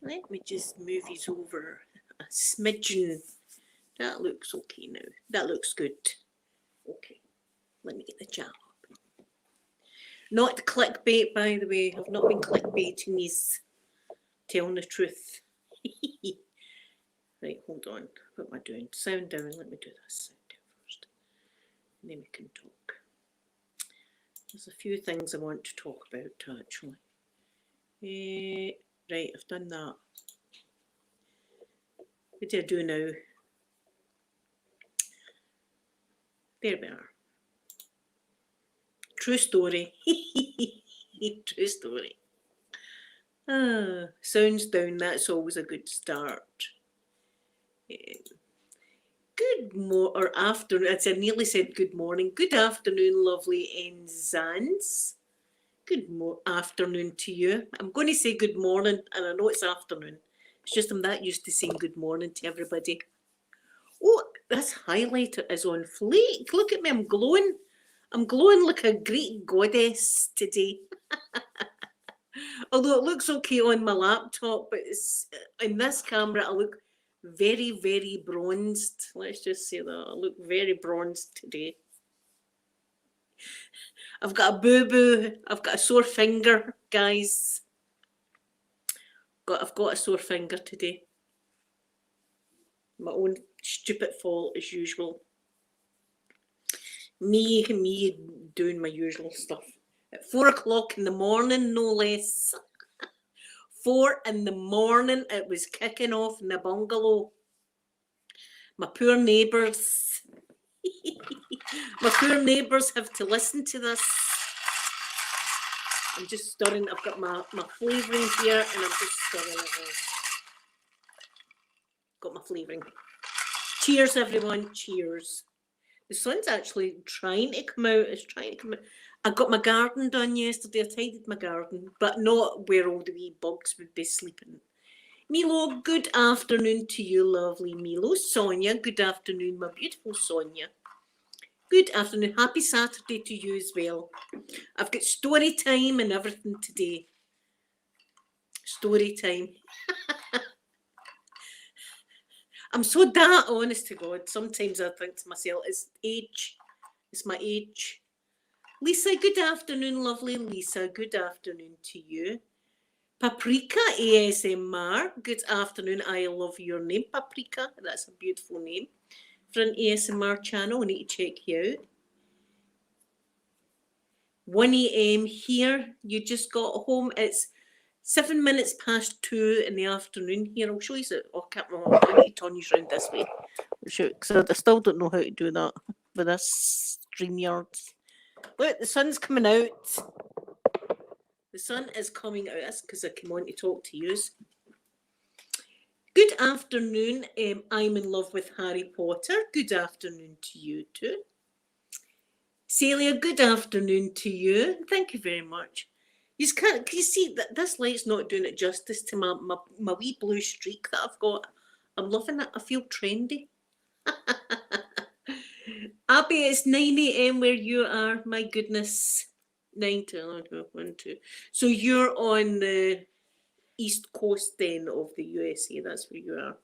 Let me just move these over a smidgen. That looks okay now. That looks good. Okay, let me get the jam up. Not clickbait, by the way. I've not been clickbaiting these. Telling the truth. Right, hold on. What am I doing? Sound down. Let me do this sound down first. And then we can talk. There's a few things I want to talk about, actually. Right, I've done that. What do I do now? There we are. True story. True story. Sounds down, that's always a good start. Good or afternoon, I nearly said good morning. Good afternoon, lovely Enzans. Good afternoon to you. I'm going to say good morning, and I know it's afternoon. It's just I'm that used to saying good morning to everybody. Oh, this highlighter is on flake. Look at me, I'm glowing. I'm glowing like a Greek goddess today. Although it looks okay on my laptop, but it's, in this camera I look very, very bronzed. Let's just say that. I look very bronzed today. I've got a boo-boo. I've got a sore finger, guys. I've got a sore finger today. My own stupid fault as usual. Me doing my usual stuff. At 4 o'clock in the morning, no less. 4 in the morning, it was kicking off in the bungalow. My poor neighbours. My poor neighbours have to listen to this. I'm just stirring. I've got my flavouring here and I'm just stirring it. Got my flavouring. Cheers, everyone. Cheers. The sun's actually trying to come out. It's trying to come out. I got my garden done yesterday. I tidied my garden, but not where all the wee bugs would be sleeping. Milo, good afternoon to you, lovely Milo. Sonia, good afternoon, my beautiful Sonia. Good afternoon. Happy Saturday to you as well. I've got story time and everything today. Story time. I'm so that honest to God. Sometimes I think to myself, it's age. It's my age. Lisa, good afternoon, lovely Lisa. Good afternoon to you. Paprika ASMR. Good afternoon. I love your name, Paprika. That's a beautiful name for an ASMR channel. I need to check you out. 1 a.m. here. You just got home. It's 7 minutes past 2 in the afternoon here. I'll show you. I can't remember. I need to turn you around this way. Because I still don't know how to do that with this StreamYard. Look, the sun's coming out. The sun is coming out. That's because I came on to talk to you. Good afternoon. I'm in love with Harry Potter. Good afternoon to you too. Celia, good afternoon to you. Thank you very much. Can you see that this light's not doing it justice to my wee blue streak that I've got? I'm loving it. I feel trendy. Abby, it's 9 a.m. where you are. My goodness. 9 to 1, 2. So you're on the east coast then of the USA. That's where you are.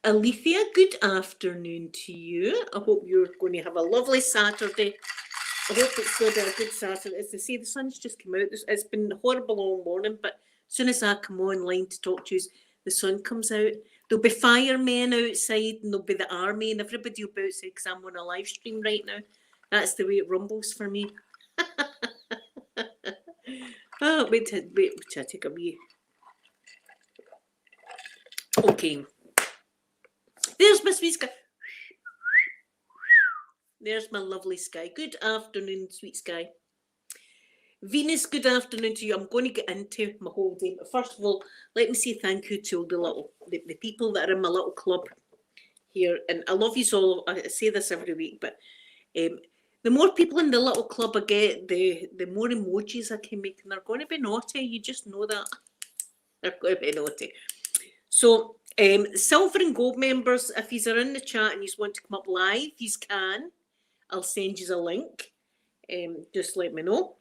Alethea, good afternoon to you. I hope you're going to have a lovely Saturday. I hope it's going to be a good Saturday. As I say, the sun's just come out. It's been horrible all morning, but as soon as I come online to talk to you, the sun comes out. There'll be firemen outside and there'll be the army and everybody will be outside because I'm on a live stream right now. That's the way it rumbles for me. Oh, wait till I take a wee. Okay. There's my sweet sky. There's my lovely sky. Good afternoon, sweet sky. Venus, good afternoon to you. I'm going to get into my whole day. But first of all, let me say thank you to all the people that are in my little club here. And I love you all. I say this every week, but the more people in the little club I get, the more emojis I can make. And they're going to be naughty. You just know that. They're going to be naughty. So, silver and gold members, if you are in the chat and you want to come up live, you can. I'll send you a link. Just let me know.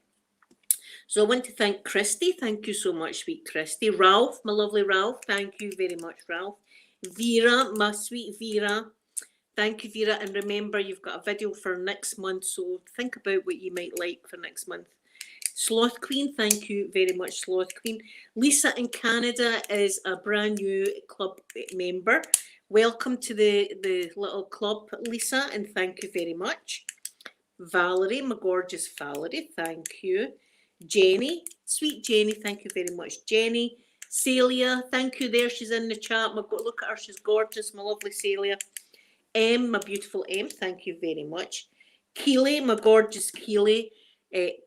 So I want to thank Christy. Thank you so much, sweet Christy. Ralph, my lovely Ralph. Thank you very much, Ralph. Vera, my sweet Vera. Thank you, Vera. And remember, you've got a video for next month, so think about what you might like for next month. Sloth Queen, thank you very much, Sloth Queen. Lisa in Canada is a brand new club member. Welcome to the little club, Lisa, and thank you very much. Valerie, my gorgeous Valerie, thank you. Jenny, sweet Jenny, thank you very much. Jenny, Celia, thank you there. She's in the chat. Look at her, she's gorgeous, my lovely Celia. M, my beautiful M, thank you very much. Keely, my gorgeous Keely.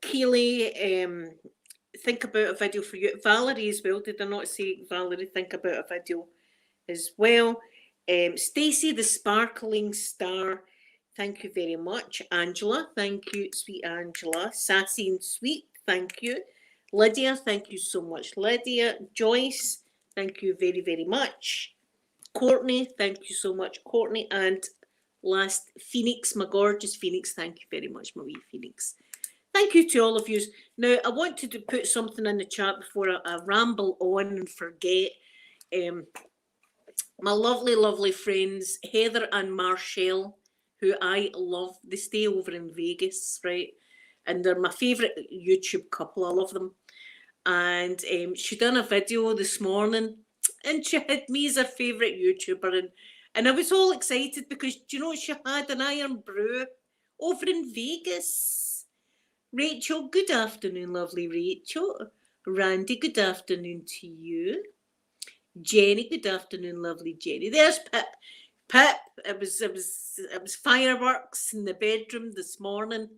Keely, think about a video for you. Valerie as well, did I not say Valerie? Think about a video as well. Stacey, the sparkling star, thank you very much. Angela, thank you, sweet Angela. Sassy and sweet, thank you. Lydia, thank you so much, Lydia. Joyce, thank you very, very much. Courtney, thank you so much, Courtney. And last, Phoenix, my gorgeous Phoenix, thank you very much, my wee Phoenix. Thank you to all of you. Now, I want to put something in the chat before I ramble on and forget. My lovely, lovely friends, Heather and Marshall, who I love, they stay over in Vegas, right? And they're my favourite YouTube couple. I love them. And she done a video this morning, and she had me as her favourite YouTuber. And I was all excited because, do you know, she had an iron brew over in Vegas. Rachel, good afternoon, lovely Rachel. Randy, good afternoon to you. Jenny, good afternoon, lovely Jenny. There's Pip. Pip, it was fireworks in the bedroom this morning.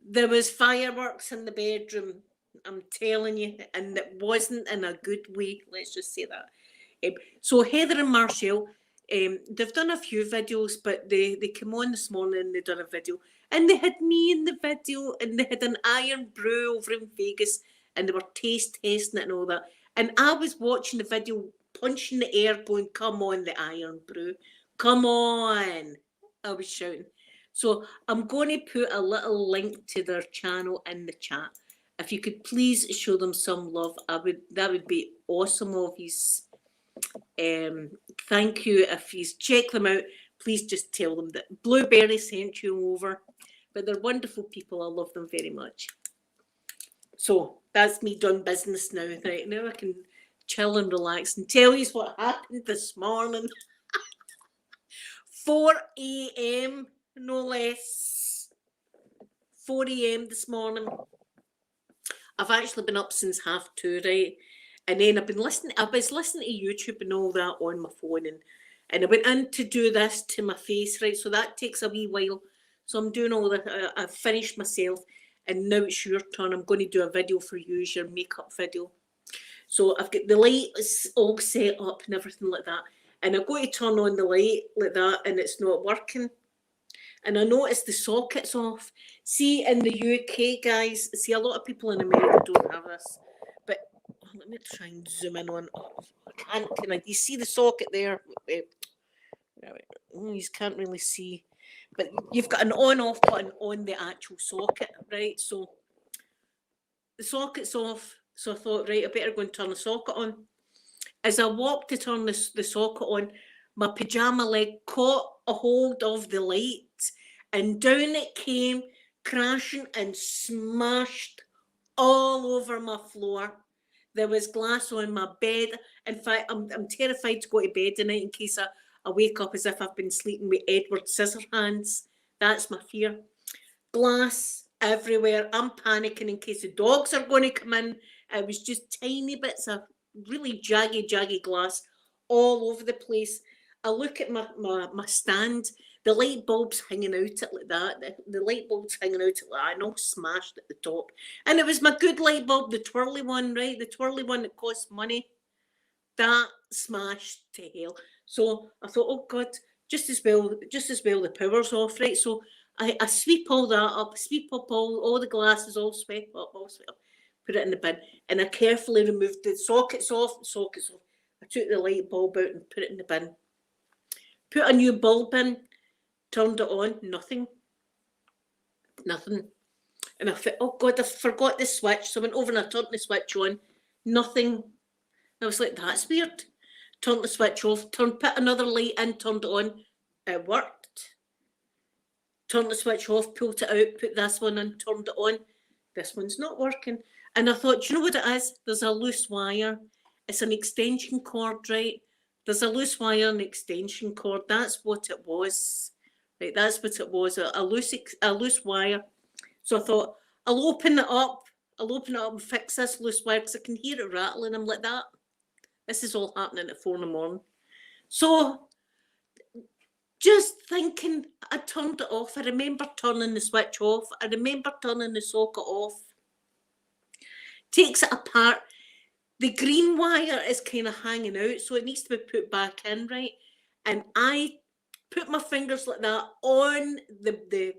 There was fireworks in the bedroom, I'm telling you, and it wasn't in a good way. Let's just say that. So Heather and Marshall, they've done a few videos, but they came on this morning and they done a video, and they had me in the video, and they had an iron brew over in Vegas, and they were taste testing it and all that. And I was watching the video, punching the air, going, "Come on, the iron brew, come on!" I was shouting. So I'm going to put a little link to their channel in the chat. If you could please show them some love, that would be awesome of you. Thank you. If you check them out, please just tell them that Blueberry sent you over. But they're wonderful people. I love them very much. So that's me done business now. Right now I can chill and relax and tell you what happened this morning. 4 a.m. no less. 4 a.m. this morning. I've actually been up since 2:30, right? And then I was listening to YouTube and all that on my phone, and I went in to do this to my face, right? So that takes a wee while. So I'm doing all that. I've finished myself, and now it's your turn. I'm going to do a video for you, your makeup video. So I've got the lights all set up and everything like that. And I'm going to turn on the light like that, and it's not working. And I noticed the socket's off. See, in the UK, guys, see, a lot of people in America don't have this. But let me try and zoom in on. I can't. You see the socket there? You can't really see. But you've got an on-off button on the actual socket, right? So the socket's off. So I thought, right, I better go and turn the socket on. As I walked to turn the socket on, my pyjama leg caught a hold of the light, and down it came, crashing and smashed all over my floor. There was glass on my bed. In fact, I'm terrified to go to bed tonight in case I wake up as if I've been sleeping with Edward Scissorhands. That's my fear. Glass everywhere. I'm panicking in case the dogs are going to come in. It was just tiny bits of really jaggy glass all over the place. I look at my stand, the light bulb's hanging out it like that. The light bulb's hanging out it like that, and all smashed at the top. And it was my good light bulb, the twirly one, right? The twirly one that costs money. That smashed to hell. So I thought, oh God, just as well the power's off, right? So I sweep all that up, sweep up all the glasses, all swept up, put it in the bin, and I carefully removed the sockets off. I took the light bulb out and put it in the bin. Put a new bulb in, turned it on, nothing. And I thought, oh God, I forgot the switch. So I went over and I turned the switch on. Nothing. And I was like, that's weird. Turned the switch off, put another light in, turned it on. It worked. Turned the switch off, pulled it out, put this one in, turned it on. This one's not working. And I thought, do you know what it is? There's a loose wire. It's an extension cord, right? There's a loose wire and extension cord. That's what it was. Right, that's what it was, a loose wire. So I thought, I'll open it up and fix this loose wire because I can hear it rattling. I'm like that. This is all happening at 4 in the morning. So just thinking, I turned it off. I remember turning the switch off. I remember turning the socket off. Takes it apart. The green wire is kind of hanging out, so it needs to be put back in, right? And I put my fingers like that on the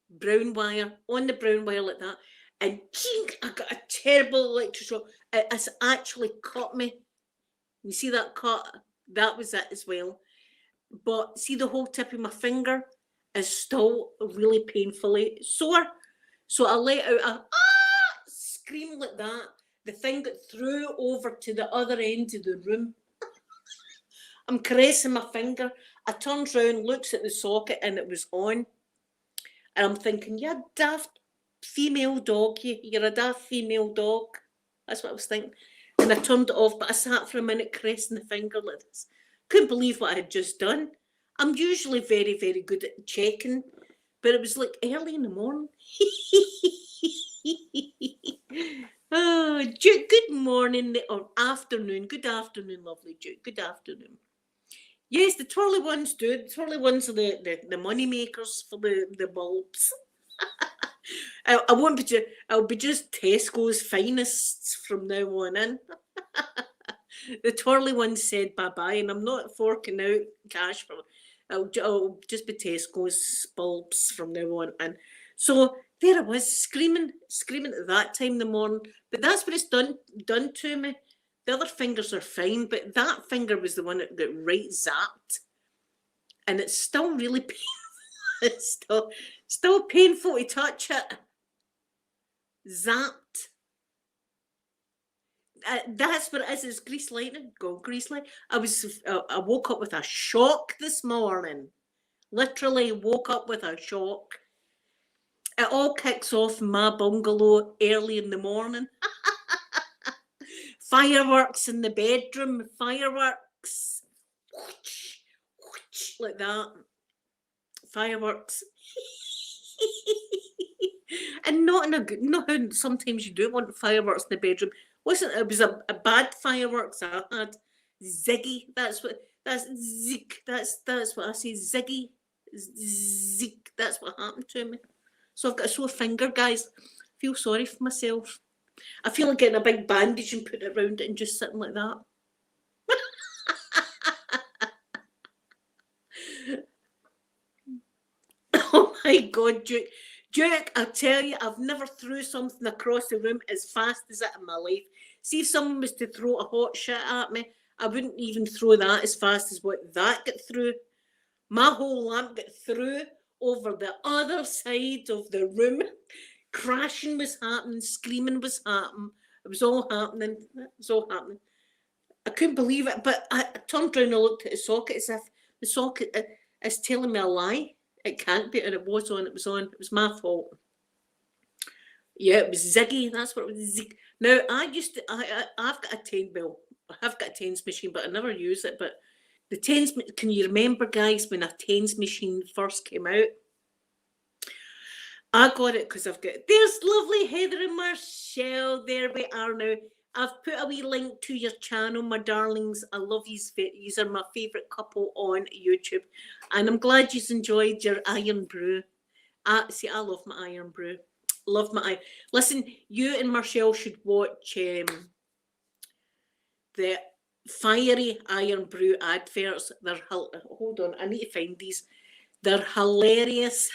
brown wire, like that, and I got a terrible electric shock. It's actually cut me. You see that cut? That was it as well. But see, the whole tip of my finger is still really painfully sore. So I let out a scream like that. The thing got through over to the other end of the room. I'm caressing my finger. I turns round, looks at the socket, and it was on. And I'm thinking, you're a daft female dog. You're a daft female dog. That's what I was thinking. And I turned it off, but I sat for a minute caressing the finger like this. Couldn't believe what I had just done. I'm usually very, very good at checking, but it was like early in the morning. Oh, Duke, good morning or afternoon. Good afternoon, lovely Duke. Good afternoon. Yes, the twirly ones do. The twirly ones are the money makers for the bulbs. I won't be. I'll be just Tesco's finest from now on in. The twirly ones said bye-bye, and I'm not forking out cash for it. I'll just be Tesco's bulbs from now on in. So there I was, screaming at that time in the morning. But that's what it's done to me. The other fingers are fine, but that finger was the one that got right zapped. And it's still really painful. It's still painful to touch it. Zapped. That's what it is. It's grease lightning. Go grease lightning. I woke up with a shock this morning. Literally woke up with a shock. It all kicks off in my bungalow early in the morning. Fireworks in the bedroom. Fireworks. Whoosh, whoosh, like that. Fireworks. And not in a good, not how sometimes you do want fireworks in the bedroom. It was a bad fireworks I had. Ziggy. That's zig. That's what I say. Ziggy. Zig. That's what happened to me. So I've got a sore finger, guys. I feel sorry for myself. I feel like getting a big bandage and putting it around it and just sitting like that. Oh my God, Duke. Duke, I tell you, I've never threw something across the room as fast as that in my life. See, if someone was to throw a hot shit at me, I wouldn't even throw that as fast as what that got through. My whole lamp got through over the other side of the room. Crashing was happening, screaming was happening. It was all happening. I couldn't believe it, but I turned around and looked at the socket as if the socket is telling me a lie. It can't be, and it was on. It was my fault. Yeah, it was Ziggy. That's what it was. Zig. Now I've got a tens machine, but I never use it. But the tens, can you remember, guys, when a tens machine first came out? I got it because there's lovely Heather and Marshall. There we are now. I've put a wee link to your channel, my darlings. I love you. These are my favourite couple on YouTube. And I'm glad you enjoyed your iron brew. I love my iron brew. Love my iron. Listen, you and Marshall should watch the fiery iron brew adverts. Hold on, I need to find these. They're hilarious.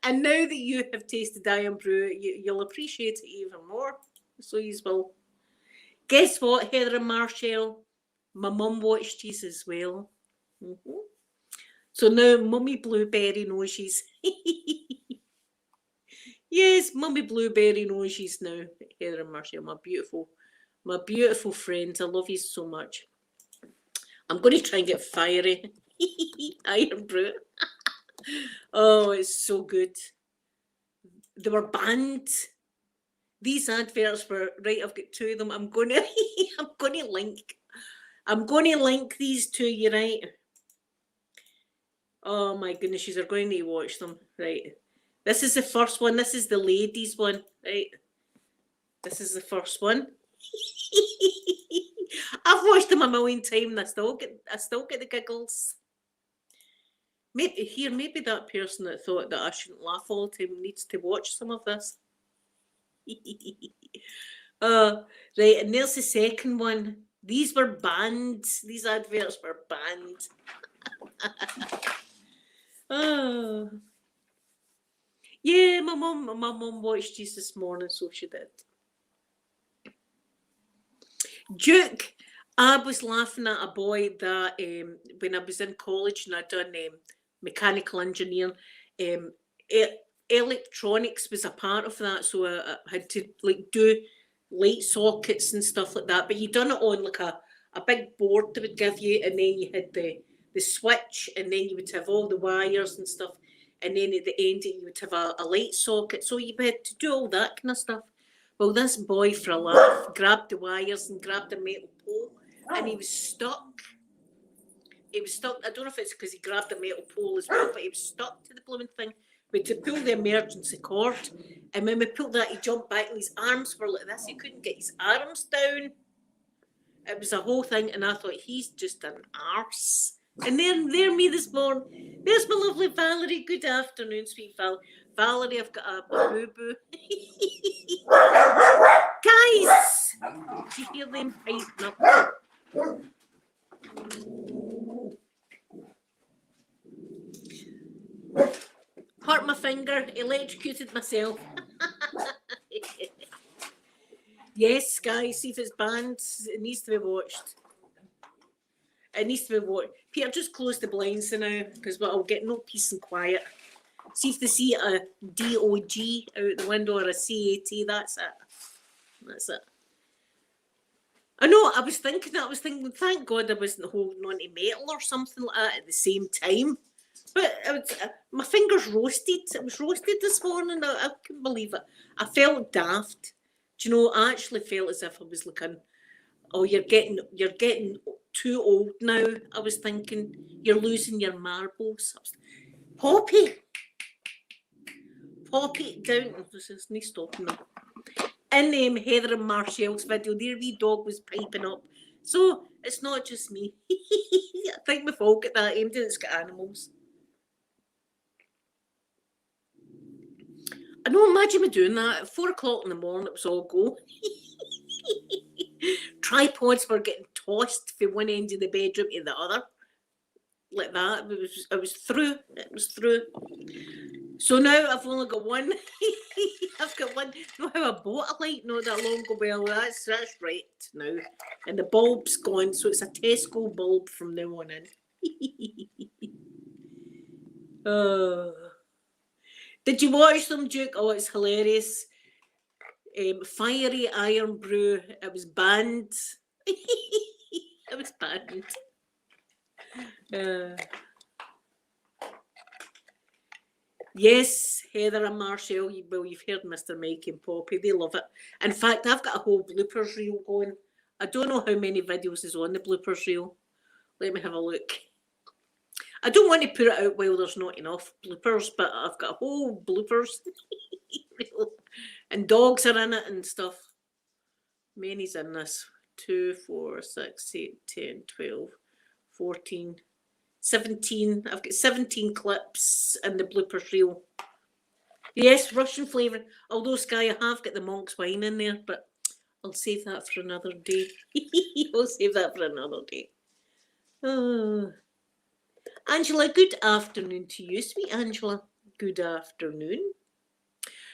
And now that you have tasted iron brew, you'll appreciate it even more. So you will. Guess what, Heather and Marshall? My mum watched these as well. So now Mummy Blueberry knows she's. Yes, Mummy Blueberry knows you now. Heather and Marcia, my beautiful friends. I love you so much. I'm going to try and get fiery. Iron Brew. Oh, it's so good. They were banned. These adverts were right. I've got two of them. I'm going to link these to you, right? Oh my goodness, you're going to need to watch them, right? This is the first one. This is the ladies one, right? This is the first one. I've watched them a million times and I still get the giggles. Maybe that person that thought that I shouldn't laugh all the time needs to watch some of this. Right, and there's the second one. These were banned. These adverts were banned. Oh. Yeah, my mum watched these this morning, so she did. Duke, I was laughing at a boy that when I was in college and I'd done mechanical engineering, electronics was a part of that, so I had to like do light sockets and stuff like that. But you done it on like a big board they would give you, and then you had the switch, and then you would have all the wires and stuff, and then at the end you would have a light socket. So you had to do all that kind of stuff. Well, this boy, for a laugh, grabbed the wires and grabbed a metal pole, and he was stuck. He was stuck. I don't know if it's because he grabbed a metal pole as well, but he was stuck to the blooming thing. We had to pull the emergency cord, and when we pulled that, he jumped back, and his arms were like this. He couldn't get his arms down. It was a whole thing, and I thought, he's just an arse. And there me this morning. There's my lovely Valerie. Good afternoon, sweet Valerie. Valerie, I've got a boo-boo. Guys! Do you hear them piping up? Hurt my finger, electrocuted myself. Yes, guys, see if it's banned. It needs to be watched. It needs to be watched. Peter, just close the blinds now, because I'll get no peace and quiet. See if they see a DOG out the window or a CAT. That's it. That's it. I know, I was thinking, thank God I wasn't holding on to metal or something like that at the same time. But my fingers roasted. It was roasted this morning. I couldn't believe it. I felt daft. Do you know, I actually felt as if I was looking, oh, you're getting too old now. I was thinking, you're losing your marbles. Poppy, down. This is not stopping them. In Heather and Marshall's video, their wee dog was piping up. So it's not just me. I think we've all got that aimed and it's got animals. I know, imagine me doing that. At 4 o'clock in the morning, it was all go. Tripods were getting tossed from one end of the bedroom to the other. Like that. It was through. It was through. So now I've only got one. I've got one. You know how I bought a light not that long ago? Well, that's right now. And the bulb's gone, so it's a Tesco bulb from now on in. Did you watch them, Duke? Oh, it's hilarious. Fiery Iron Brew. It was banned. It was banned. Yes, Heather and Marshall. Well, you've heard Mr. Mike and Poppy. They love it. In fact, I've got a whole bloopers reel going. I don't know how many videos is on the bloopers reel. Let me have a look. I don't want to put it out while there's not enough bloopers, but I've got a whole bloopers. And dogs are in it and stuff. Many's in this. 2, 4, 6, 8, 10, 12, 14, 17. I've got 17 clips in the bloopers reel. Yes, Russian flavour. Although, Sky, I have got the monk's wine in there, but I'll save that for another day. I'll save that for another day. Oh. Angela, good afternoon to you, sweet Angela. Good afternoon.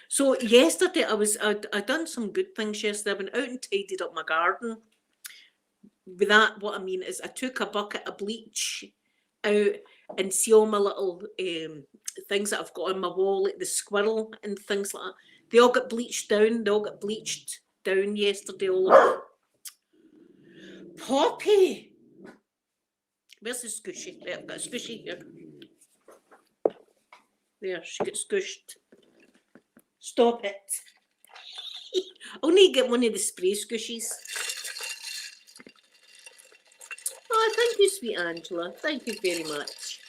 So yesterday I done some good things yesterday. I went out and tidied up my garden. With that, what I mean is I took a bucket of bleach out and see all my little things that I've got on my wall, like the squirrel and things like that. They all got bleached down. They all got bleached down yesterday. All of Poppy! Where's the squishy? There, I've got a squishy here. There, she got squished. Stop it. I'll need to get one of the spray squishies. Oh, thank you, sweet Angela. Thank you very much.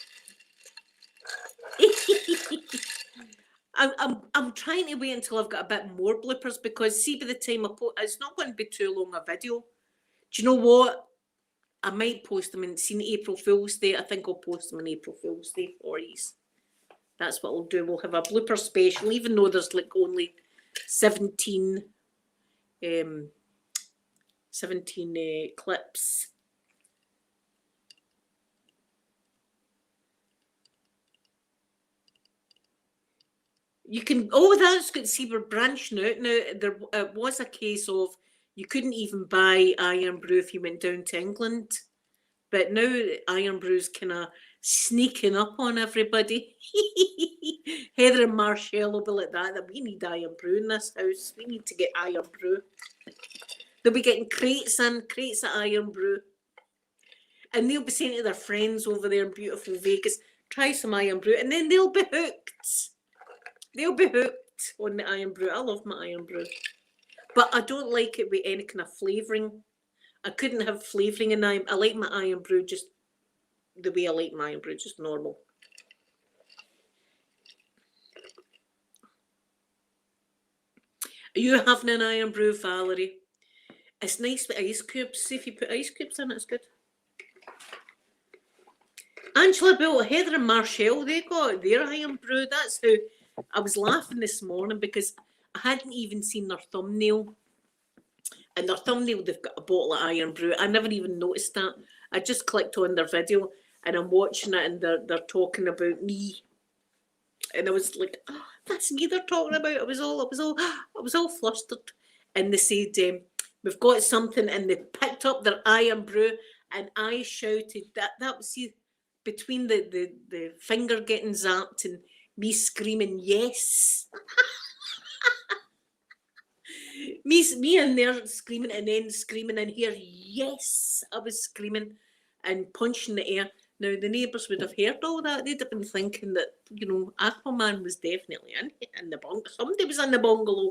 I'm trying to wait until I've got a bit more bloopers, because see, by the time I post, it's not going to be too long a video. Do you know what? I might post them in April Fool's Day. I think I'll post them on April Fool's Day for you. That's what we'll do. We'll have a blooper special, even though there's like only 17 clips. You can, oh, that's good. See, we're branching out now. There was a case of you couldn't even buy Iron Brew if you went down to England. But now Iron Brew's kind of sneaking up on everybody. Heather and Marshall will be like that we need Iron Brew in this house. We need to get Iron Brew. They'll be getting crates of Iron Brew. And they'll be saying to their friends over there in beautiful Vegas, try some Iron Brew. And then they'll be hooked. They'll be hooked on the Iron Brew. I love my Iron Brew. But I don't like it with any kind of flavouring. I couldn't have flavouring in Iron. I like my Iron Brew just the way I like my Iron Brew, just normal. Are you having an Iron Brew, Valerie? It's nice with ice cubes. See, if you put ice cubes in, it's good. Angela built Heather and Marshall. They got their Iron Brew. That's how I was laughing this morning, because I hadn't even seen their thumbnail. And their thumbnail, they've got a bottle of Iron Brew. I never even noticed that. I just clicked on their video and I'm watching it, and they're talking about me. And I was like, oh, that's me they're talking about. I was all flustered. And they said, we've got something, and they picked up their Iron Brew, and I shouted that was, see, between the finger getting zapped and me screaming, yes. me in there screaming, and then screaming in here, yes. I was screaming and punching the air. Now, the neighbours would have heard all that. They'd have been thinking that, you know, Aquaman was definitely in the bungalow. Somebody was in the bungalow.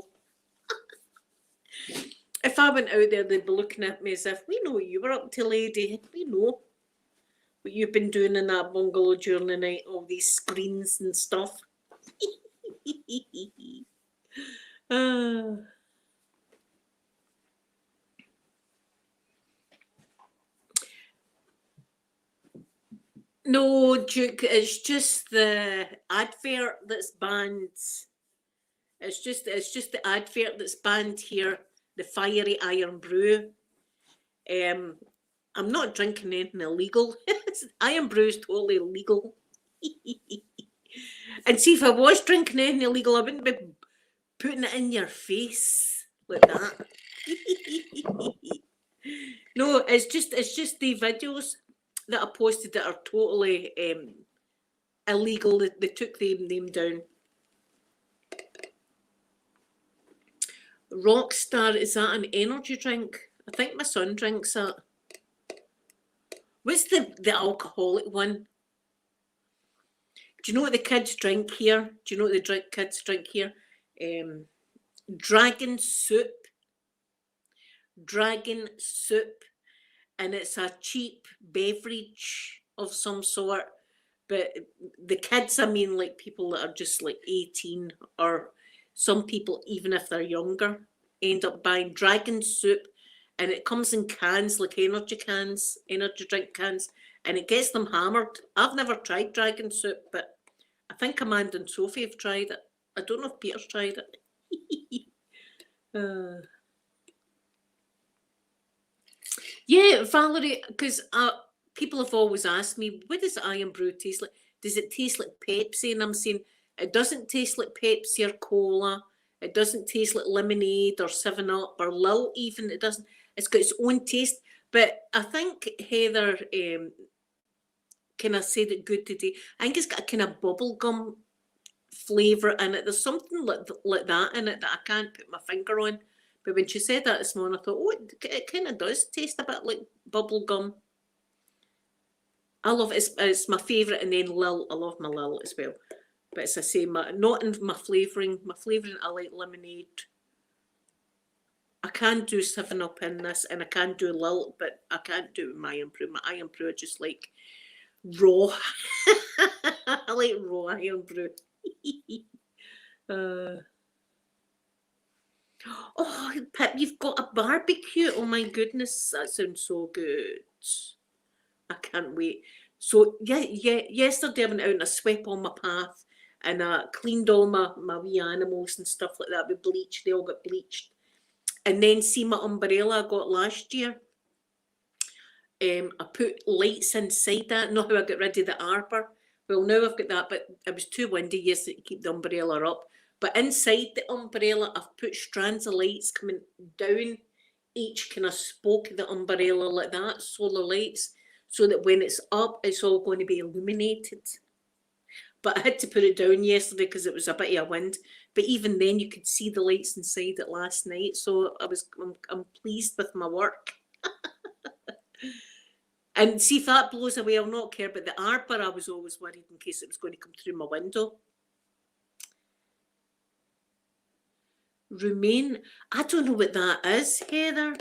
If I went out there, they'd be looking at me as if, we know what you were up to, lady. We know what you've been doing in that bungalow during the night, all these screens and stuff. No, Duke, it's just the advert that's banned. It's just the advert that's banned here, the fiery Iron Brew. I'm not drinking anything illegal. Iron Brew is totally illegal. And see, if I was drinking anything illegal, I wouldn't be putting it in your face like that. No, it's just the videos that I posted that are totally illegal. They took the name down. Rockstar, is that an energy drink? I think my son drinks that. What's the alcoholic one? Do you know what the kids drink here? Do you know what the kids drink here? Dragon soup. Dragon soup. And it's a cheap beverage of some sort. But the kids, I mean, like people that are just like 18, or some people, even if they're younger, end up buying dragon soup. And it comes in cans, like energy drink cans, and it gets them hammered. I've never tried dragon soup, but I think Amanda and Sophie have tried it. I don't know if Peter's tried it. Yeah, Valerie, because people have always asked me, what does Iron Brew taste like? Does it taste like Pepsi? And I'm saying, it doesn't taste like Pepsi or cola. It doesn't taste like lemonade or 7-Up or Lil even. It doesn't. It's got its own taste. But I think Heather kind of said it good today. I think it's got a kind of bubblegum flavour in it. There's something like that in it that I can't put my finger on. But when she said that this morning, I thought, oh, it kind of does taste a bit like bubblegum. I love it. It's my favourite. And then Lil, I love my Lil as well. But as I say, not in my flavouring. My flavouring, I like lemonade. I can do 7-Up in this, and I can do Lil, but I can't do it with my Irn-Bru. My Irn-Bru, I just like raw. I like raw Irn-Bru. Oh, Pip, you've got a barbecue. Oh my goodness, that sounds so good. I can't wait. So yeah, yesterday I went out and I swept on my path and I cleaned all my wee animals and stuff like that with bleach. They all got bleached. And then see my umbrella I got last year. I put lights inside that. Not how I got rid of the arbor. Well, now I've got that, but it was too windy yesterday to keep the umbrella up. But inside the umbrella, I've put strands of lights coming down each kind of spoke of the umbrella like that, solar lights, so that when it's up, it's all going to be illuminated. But I had to put it down yesterday because it was a bit of a wind. But even then, you could see the lights inside it last night. So I'm pleased with my work. And see if that blows away, I'll not care. But the arbor, I was always worried in case it was going to come through my window. Romaine, I don't know what that is, Heather.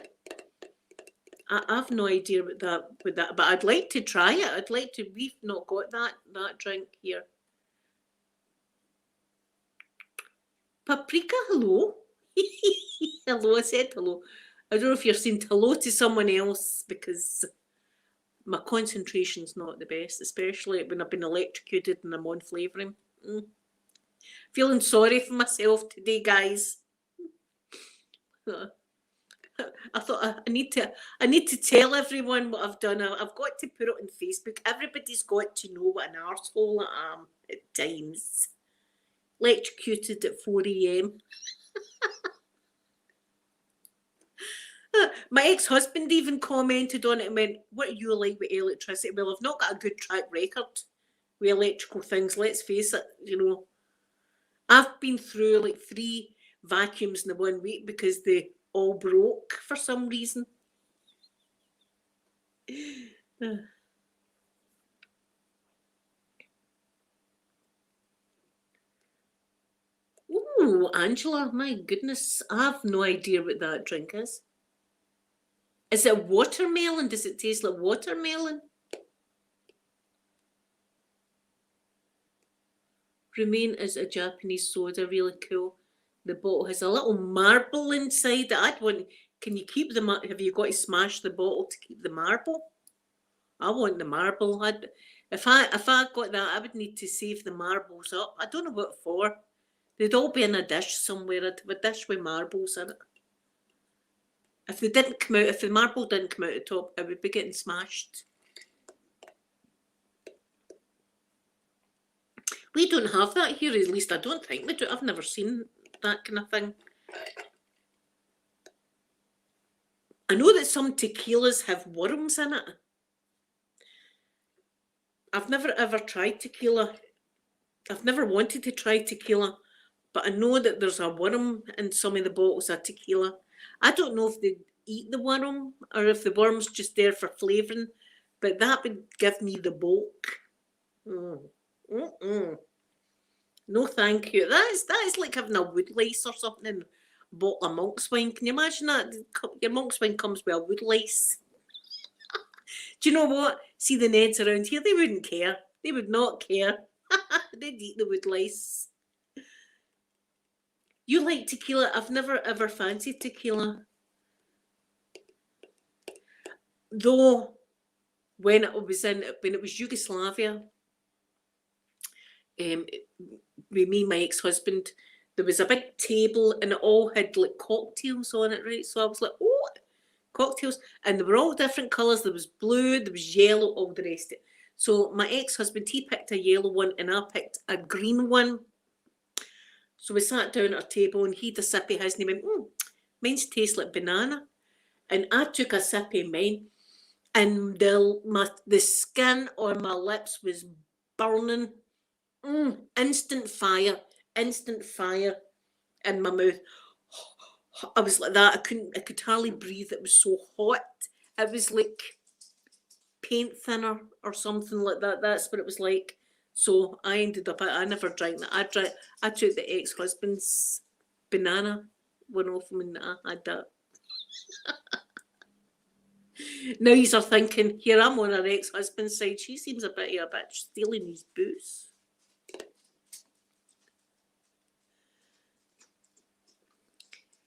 I've no idea what that, but I'd like to try it. I'd like to. We've not got that drink here. Paprika, hello. Hello, I said hello. I don't know if you're saying hello to someone else because my concentration's not the best, especially when I've been electrocuted and I'm on flavouring. Feeling sorry for myself today, guys. I thought I need to tell everyone what I've done. I've got to put it on Facebook. Everybody's got to know what an arsehole I am at times. Electrocuted at 4 a.m. My ex-husband even commented on it and went, what are you like with electricity? Well, I've not got a good track record with electrical things, let's face it, you know. I've been through like 3 vacuums in 1 week because they all broke for some reason. Ooh, Angela, my goodness, I have no idea what that drink is. Is it watermelon? Does it taste like watermelon? Romaine is a Japanese soda, really cool. The bottle has a little marble inside. I'd want. Can you keep the? Have you got to smash the bottle to keep the marble? I want the marble. If I got that, I would need to save the marbles up. I don't know what for. They'd all be in a dish somewhere. I'd have a dish with marbles in it. If they didn't come out, if the marble didn't come out the top, it would be getting smashed. We don't have that here, at least I don't think we do. I've never seen that kind of thing. I know that some tequilas have worms in it. I've never ever tried tequila. I've never wanted to try tequila, but I know that there's a worm in some of the bottles of tequila. I don't know if they eat the worm or if the worm's just there for flavouring, but that would give me the bulk. No, thank you. That is like having a wood lice or something in a bottle of monk's wine. Can you imagine that? Your monk's wine comes with a wood lice. Do you know what? See the Neds around here, they wouldn't care. They would not care. They'd eat the wood lice. You like tequila? I've never ever fancied tequila. Though when it was Yugoslavia, with me, my ex-husband, there was a big table and it all had like cocktails on it, right? So I was like, oh, cocktails. And they were all different colours. There was blue, there was yellow, all the rest of it. So my ex-husband, he picked a yellow one and I picked a green one. So we sat down at our table and he had a sip of his and he went, mine's tastes like banana. And I took a sip of mine and the skin on my lips was burning. Instant fire in my mouth. I was like that. I could hardly breathe. It was so hot. It was like paint thinner or something like that. That's what it was like. So I ended up, I never drank that. I took the ex-husband's banana one off him and I had that. Now you're thinking, here I'm on her ex-husband's side. She seems a bit of a bitch stealing his booze.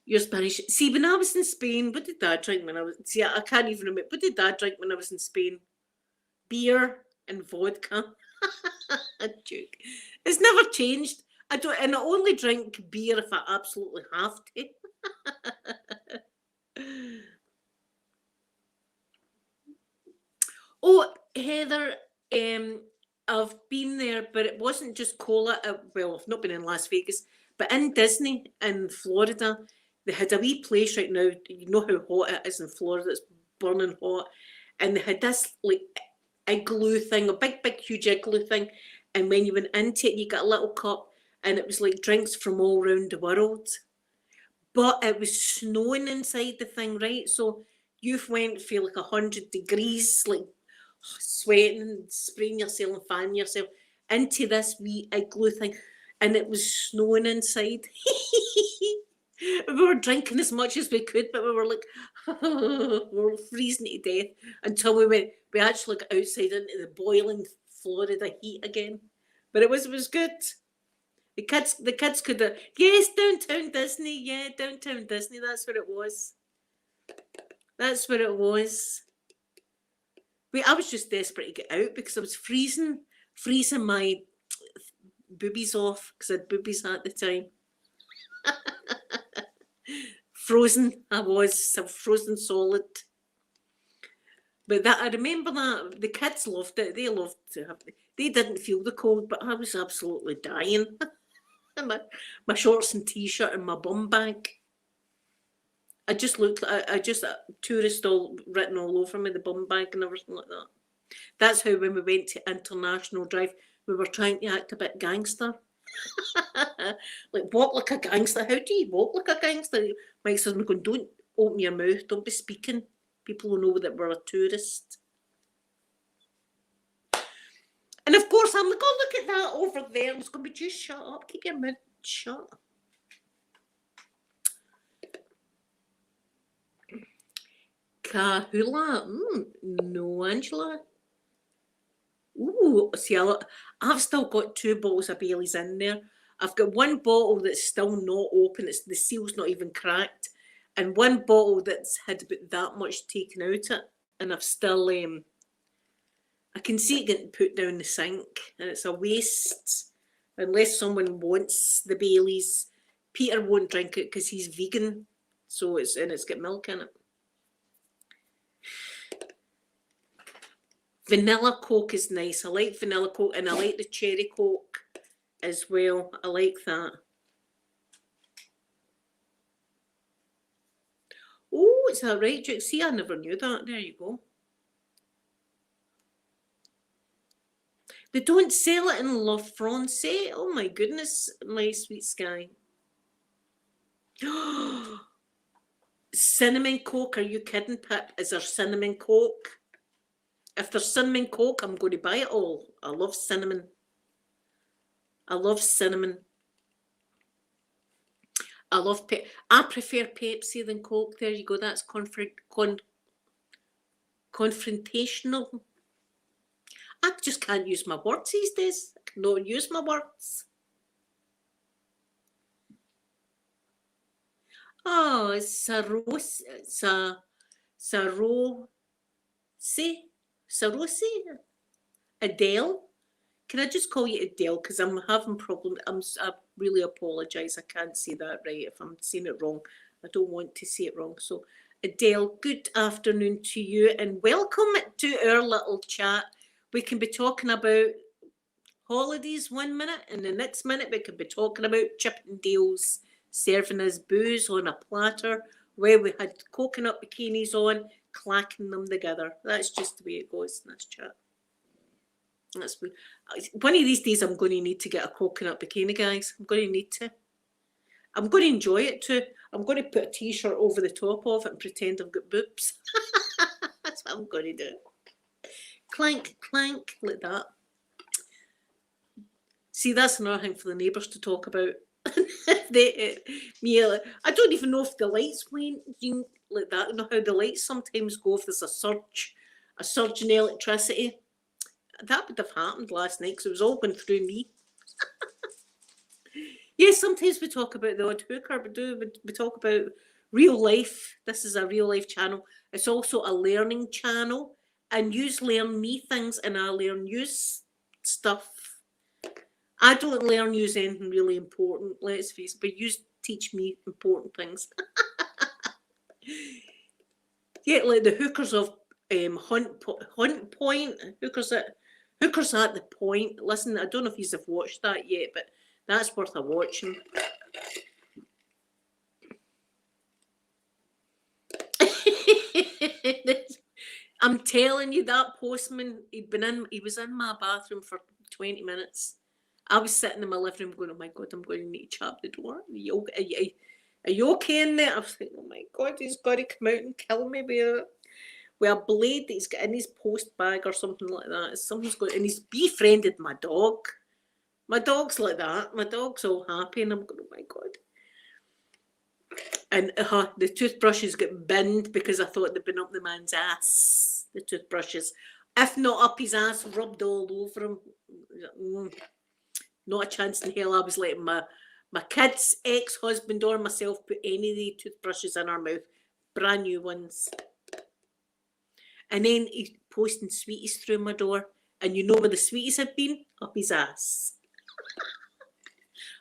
Your Spanish. See, when I was in Spain, what did I drink when I was? See, I can't even remember. What did I drink when I was in Spain? Beer and vodka. A joke. It's never changed. I don't, and I only drink beer if I absolutely have to. Oh, Heather, I've been there, but it wasn't just cola. Well, I've not been in Las Vegas, but in Disney in Florida, they had a wee place right now. You know how hot it is in Florida. It's burning hot. And they had this like igloo thing, a big, huge igloo thing. And when you went into it, you got a little cup and it was like drinks from all around the world. But it was snowing inside the thing, right? So you went for like 100 degrees, like sweating and spraying yourself and fanning yourself into this wee igloo thing. And it was snowing inside. We were drinking as much as we could, but we were like, we were freezing to death until we actually got outside into the boiling Florida heat again. But it was good. The kids could have, yes, downtown Disney, yeah, downtown Disney, that's what it was. That's what it was. I was just desperate to get out because I was freezing my boobies off because I had boobies at the time. Frozen, I was frozen solid. But that I remember that the kids loved it. They loved to have. They didn't feel the cold, but I was absolutely dying. my shorts and t-shirt and my bum bag. I just looked like I just tourist all written all over me, the bum bag and everything like that. That's how when we went to International Drive, we were trying to act a bit gangster. Like walk like a gangster. How do you walk like a gangster? Mike says, going, don't open your mouth, don't be speaking. People will know that we're a tourist. And of course I'm like, oh, look at that over there. I was going to be, just shut up, keep your mouth shut. Kahula? No, Angela. Ooh, see, I've still got 2 bottles of Bailey's in there. I've got 1 bottle that's still not open. The seal's not even cracked. And 1 bottle that's had about that much taken out it. And I've still, I can see it getting put down the sink. And it's a waste. Unless someone wants the Bailey's. Peter won't drink it because he's vegan. So it's got milk in it. Vanilla Coke is nice. I like vanilla Coke and I like the cherry Coke as well. I like that. Oh, is that right, Jake? See, I never knew that. There you go. They don't sell it in La France. Oh my goodness, my sweet sky. Cinnamon Coke, are you kidding, Pip? Is there cinnamon Coke? If there's cinnamon Coke, I'm going to buy it all. I love cinnamon. I love cinnamon. I love I prefer Pepsi than Coke. There you go. That's confrontational. I just can't use my words these days. I cannot use my words. Oh, Sarosi? Adele? Can I just call you Adele? Because I'm having problems. I really apologise. I can't say that right. If I'm saying it wrong, I don't want to say it wrong. So, Adele, good afternoon to you and welcome to our little chat. We can be talking about holidays 1 minute and the next minute we could be talking about Chippendales serving us booze on a platter where we had coconut bikinis on, clacking them together. That's just the way it goes in this chat. That's one of these days I'm going to need to get a coconut bikini, guys. I'm going to need to. I'm going to enjoy it too. I'm going to put a t-shirt over the top of it and pretend I've got boobs. That's what I'm going to do. Clank, clank, like that. See, that's another thing for the neighbours to talk about. I don't even know if the lights went like that. You know how the lights sometimes go if there's a surge in electricity. That would have happened last night because it was all going through me. Yes, sometimes we talk about the odd hooker, but we talk about real life. This is a real life channel. It's also a learning channel, and you learn me things and I learn you stuff. I don't learn you anything really important, let's face it, but you teach me important things. Yeah, like the hookers of Hunt Point, hookers at the Point. Listen, I don't know if you've watched that yet, but that's worth a watching. I'm telling you, that postman, he was in my bathroom for 20 minutes. I was sitting in my living room going, oh my God, I'm going to need to chap the door. Are you okay in there? I was thinking, oh my God, he's got to come out and kill me with a blade that he's got in his post bag or something like that. Something's going, and he's befriended my dog. My dog's like that. My dog's all happy, and I'm going, oh my God. And the toothbrushes get binned because I thought they'd been up the man's ass. The toothbrushes, if not up his ass, rubbed all over him. Not a chance in hell I was letting my kid's ex-husband or myself put any of the toothbrushes in our mouth. Brand new ones. And then he's posting sweeties through my door. And you know where the sweeties have been? Up his ass.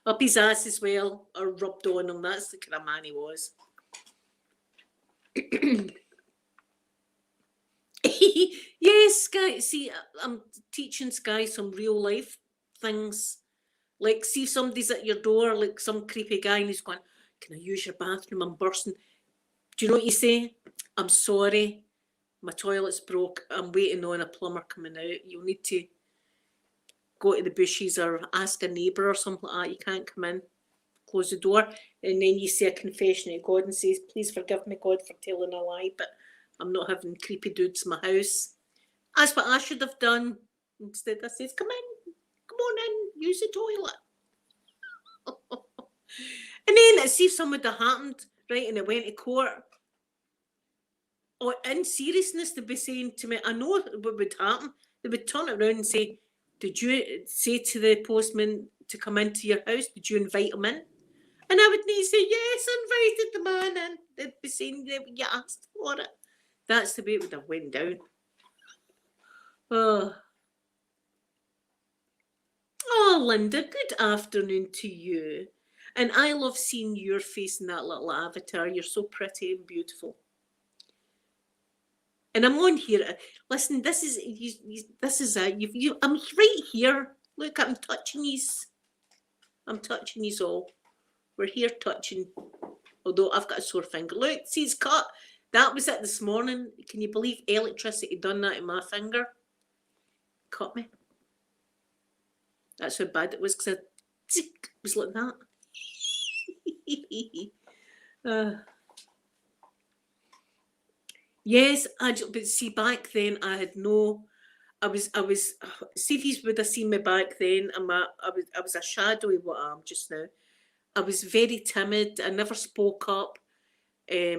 Up his ass as well, or rubbed on him. That's the kind of man he was. Yes, Sky. See, I'm teaching Sky some real life things. Like, see, somebody's at your door, like some creepy guy, and he's going, can I use your bathroom? I'm bursting. Do you know what you say? I'm sorry. My toilet's broke. I'm waiting on a plumber coming out. You'll need to go to the bushes or ask a neighbour or something like that. You can't come in. Close the door. And then you say a confession to God and says, please forgive me, God, for telling a lie, but I'm not having creepy dudes in my house. That's what I should have done. Instead, I says, come on in, use the toilet. And then see if something had happened, right, and it went to court. Or in seriousness, they'd be saying to me, I know what would happen. They would turn it around and say, did you say to the postman to come into your house? Did you invite him in? And I would need to say, yes, I invited the man in. They'd be saying, you asked for it. That's the way it would have went down. Oh, Linda, good afternoon to you. And I love seeing your face in that little avatar. You're so pretty and beautiful. And I'm on here. Listen, this is it. I'm right here. Look, I'm touching these. I'm touching these all. We're here touching. Although I've got a sore finger. Look, see, it's cut. That was it this morning. Can you believe electricity done that in my finger? Cut me. That's how bad it was, because it was like that. Yes, but see, back then I had no. I was. See, if you would have seen me back then, I was a shadowy what I am just now. I was very timid. I never spoke up. I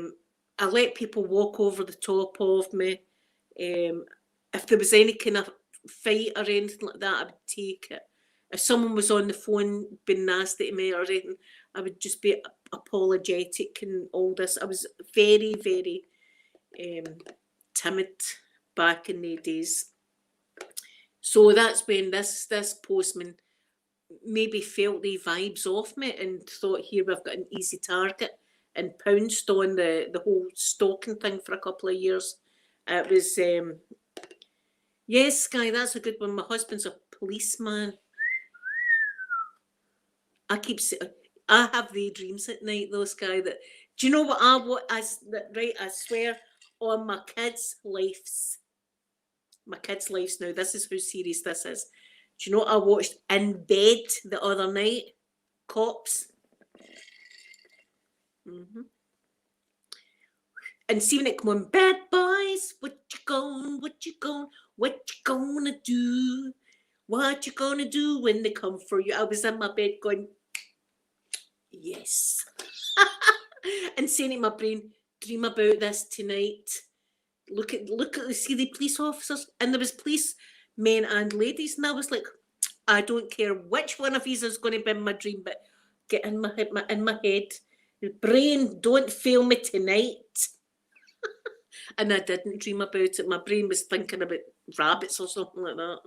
let people walk over the top of me. If there was any kind of fight or anything like that, I would take it. If someone was on the phone being nasty to me or anything, I would just be apologetic and all this. I was very, very timid back in the days. So that's when this postman maybe felt the vibes off me and thought, here we've got an easy target, and pounced on the whole stalking thing for a couple of years. It was, yes, Sky, that's a good one. My husband's a policeman. I have the dreams at night, though, Sky, that, do you know what I swear, on my kids' lives. My kids' lives now. This is how serious this is. Do you know what I watched in bed the other night? Cops. And see when it come on, bad boys, what you gonna do? What you gonna do when they come for you? I was in my bed going, yes. And saying in my brain, dream about this tonight. Look at see the police officers, and there was police men and ladies, and I was like, I don't care which one of these is going to be in my dream, but get in my head. Brain, don't fail me tonight. And I didn't dream about it. My brain was thinking about rabbits or something like that.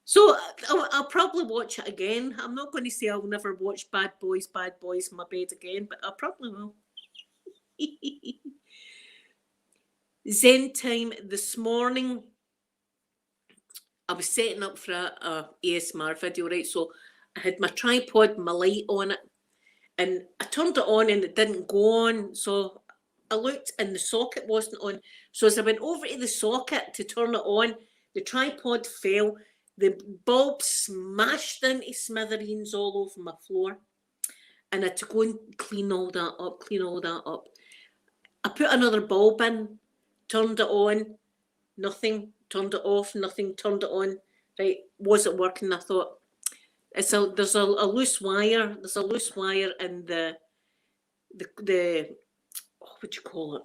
So I'll probably watch it again. I'm not going to say I'll never watch Bad Boys in my bed again, but I probably will. Zen time this morning. I was setting up for a ASMR video, right? So I had my tripod, my light on it, and I turned it on and it didn't go on. So I looked and the socket wasn't on. So as I went over to the socket to turn it on, the tripod fell. The bulb smashed into smithereens all over my floor. And I had to go and clean all that up. I put another bulb in, turned it on, nothing. Turned it off, nothing. Turned it on. Right, was it working? I thought, there's a loose wire. There's a loose wire in the what do you call it?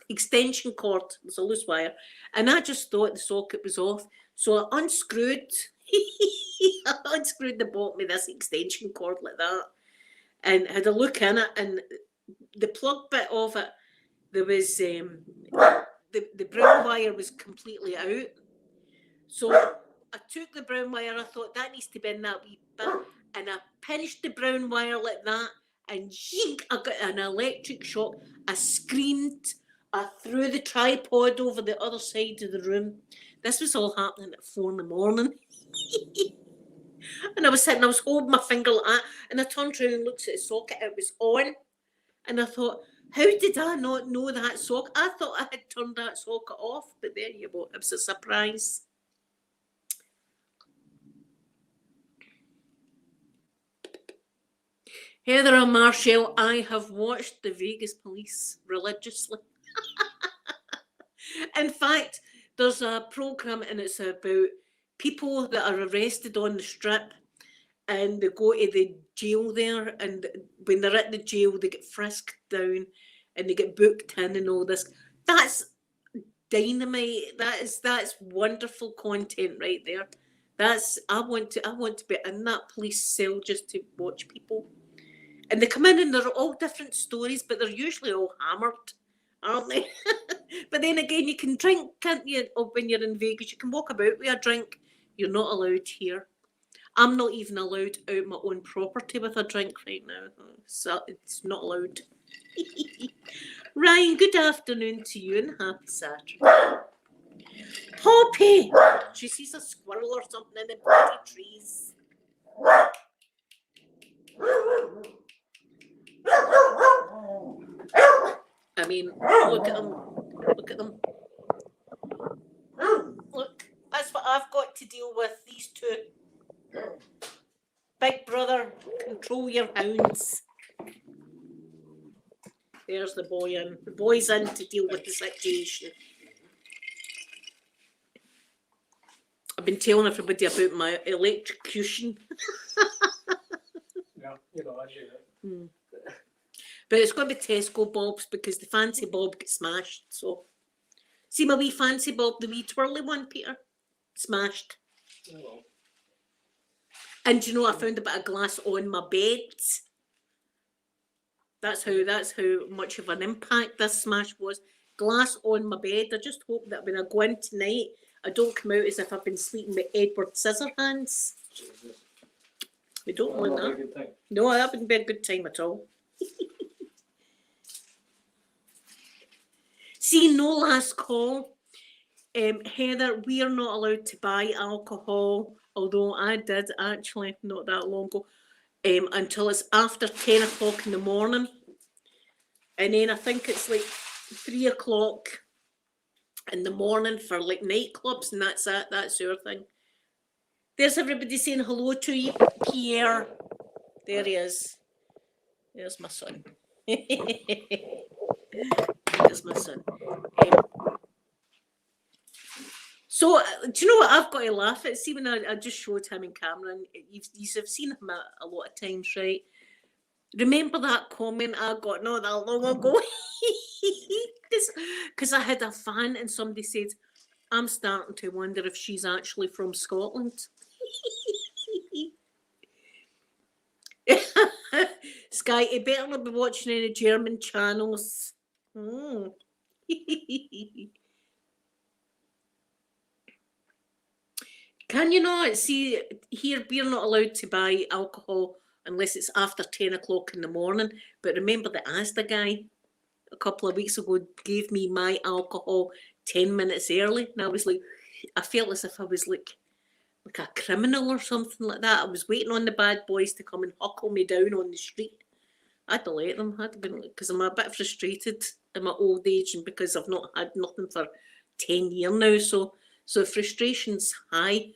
Extension cord. There's a loose wire, and I just thought the socket was off. So I unscrewed. I unscrewed the bottom of this extension cord like that, and had a look in it, and the plug bit of it, there was the brown wire was completely out. So I took the brown wire, I thought that needs to be in that wee bit, and I pinched the brown wire like that, and yink, I got an electric shock. I screamed. I threw the tripod over the other side of the room. This was all happening at 4 a.m. And I was sitting, I was holding my finger like that, and I turned around and looked at the socket, it was on. And I thought, how did I not know that socket? I thought I had turned that socket off, but there you go, it was a surprise. Heather and Marshall, I have watched the Vegas police religiously. In fact, there's a programme and it's about people that are arrested on the strip and they go to the jail there, and when they're at the jail they get frisked down and they get booked in and all this. That's dynamite. That's wonderful content right there. I want to be in that police cell just to watch people. And they come in and they're all different stories, but they're usually all hammered, aren't they? But then again, you can drink, can't you? When you're in Vegas, you can walk about with a drink. You're not allowed here. I'm not even allowed out my own property with a drink right now. So it's not allowed. Ryan, good afternoon to you and happy Saturday. Poppy! She sees a squirrel or something in the bloody trees. I mean, look at them. Look at them. Look, that's what I've got to deal with, these two. Big brother, control your hounds. There's the boy in. The boy's in to deal with the situation. I've been telling everybody about my electrocution. Yeah, you know, I do that. But it's going to be Tesco bulbs because the fancy bulb gets smashed. So, see my wee fancy bulb, the wee twirly one, Peter? Smashed. Oh. And you know, I found a bit of glass on my bed. That's how much of an impact this smash was. Glass on my bed. I just hope that when I go in tonight, I don't come out as if I've been sleeping with Edward Scissorhands. We don't want that. No, that wouldn't be a good time at all. See, no last call. Heather, we are not allowed to buy alcohol, although I did actually not that long ago, until it's after 10 o'clock in the morning. And then I think it's like 3 o'clock in the morning for like nightclubs, and that's it. That's our thing. There's everybody saying hello to you, Pierre. There he is. There's my son. There's my son. So, do you know what I've got to laugh at? See, when I just showed him and Cameron, you've seen him a lot of times, right? Remember that comment I got not that long ago? Because I had a fan and somebody said, I'm starting to wonder if she's actually from Scotland. Sky, you better not be watching any German channels. Can you not see here? We're not allowed to buy alcohol unless it's after 10 o'clock in the morning. But remember the Asda guy a couple of weeks ago gave me my alcohol 10 minutes early, and I was like, I felt as if I was like a criminal or something like that. I was waiting on the bad boys to come and huckle me down on the street. I had to let them. I had to be, because I'm a bit frustrated in my old age and because I've not had nothing for 10 years now. So frustration's high.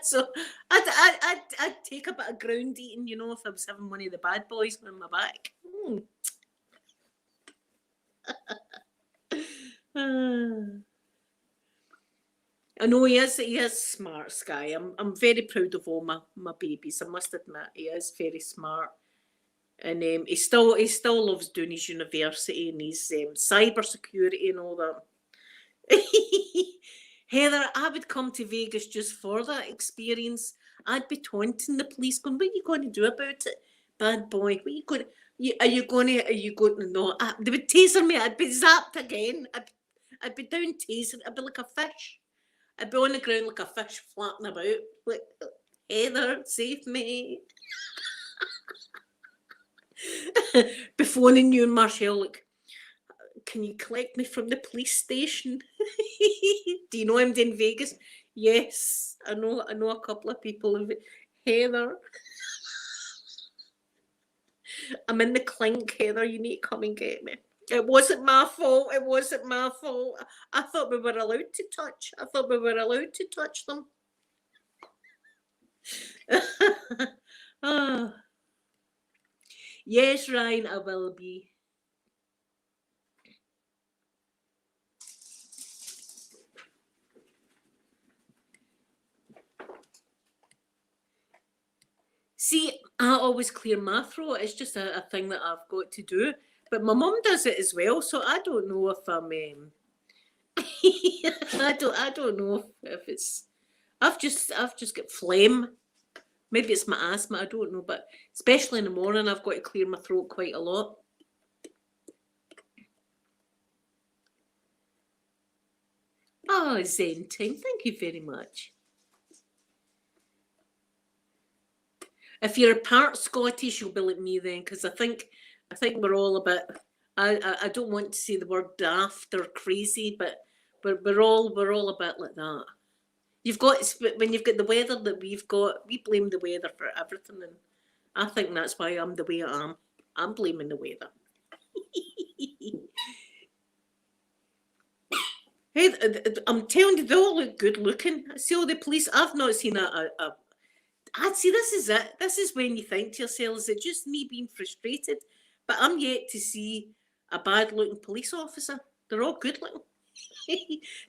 So I'd take a bit of ground eating, you know, if I was having one of the bad boys on my back. I know he is smart, Sky. I'm very proud of all my babies. I must admit, he is very smart. And he still loves doing his university and his cyber security and all that. Heather, I would come to Vegas just for that experience. I'd be taunting the police, going, "What are you going to do about it, bad boy? What are you going? Are you going to? No, they would taser me. I'd be zapped again. I'd be down tasered. I'd be like a fish. I'd be on the ground like a fish flapping about. Like, Heather, save me." Be phoning you and Marshall, like, "Can you collect me from the police station?" Do you know him in Vegas? Yes, I know a couple of people. Heather, I'm in the clink, Heather, you need to come and get me. It wasn't my fault. It wasn't my fault. I thought we were allowed to touch. I thought we were allowed to touch them. Ah. Yes, Ryan, I will be. See, I always clear my throat. It's just a thing that I've got to do. But my mum does it as well, so I don't know if I'm. I don't know if it's. I've just got phlegm. Maybe it's my asthma. I don't know, but especially in the morning, I've got to clear my throat quite a lot. Oh, Zen time. Thank you very much. If you're part Scottish, you'll be like me then, because I think we're all a bit. I don't want to say the word daft or crazy, but we're all a bit like that. You've got, when you've got the weather that we've got, we blame the weather for everything, and I think that's why I'm the way I am. I'm blaming the weather. Hey, I'm telling you, they all look good looking. See all the police. I've not seen I'd see, this is it. This is when you think to yourself, is it just me being frustrated? But I'm yet to see a bad looking police officer. They're all good looking.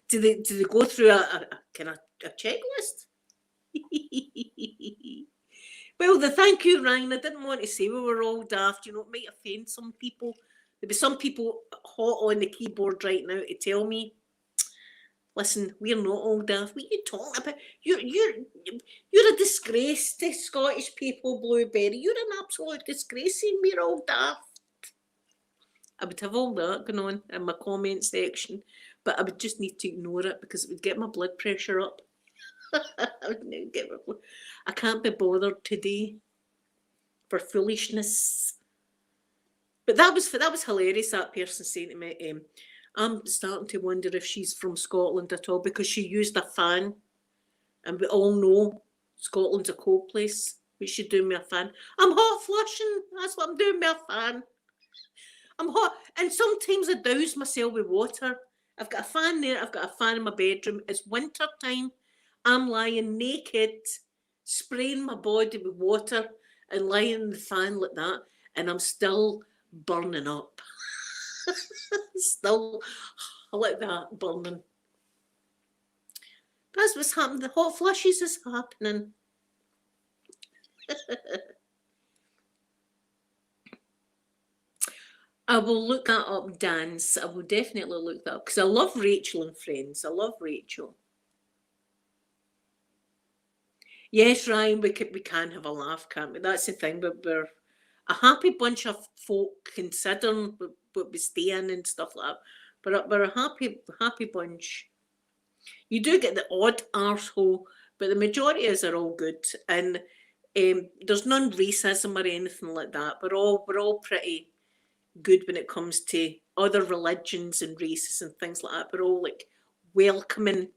do they go through a kind of a checklist? Well, thank you, Ryan. I didn't want to say we were all daft. You know, it might offend some people. There'll be some people hot on the keyboard right now to tell me, listen, we're not all daft. What are you talking about? You're a disgrace to Scottish people, Blueberry. You're an absolute disgrace, saying we're all daft. I would have all that going on in my comment section, but I would just need to ignore it because it would get my blood pressure up. I can't be bothered today for foolishness. But that was hilarious, that person saying to me, I'm starting to wonder if she's from Scotland at all, because she used a fan. And we all know Scotland's a cold place. We should do me a fan. I'm hot flushing. That's what I'm doing, me a fan. I'm hot. And sometimes I douse myself with water. I've got a fan there. I've got a fan in my bedroom. It's winter time. I'm lying naked, spraying my body with water and lying in the fan like that. And I'm still burning up. Still like that, burning. That's what's happening. The hot flushes is happening. I will look that up, Dance. I will definitely look that up because I love Rachel and Friends. I love Rachel. Yes, Ryan, we can have a laugh, can't we? That's the thing. But we're a happy bunch of folk considering what we stay in and stuff like that. But we're a happy bunch. You do get the odd arsehole, but the majority of us are all good. And there's none racism or anything like that. We're all pretty good when it comes to other religions and races and things like that. We're all like welcoming.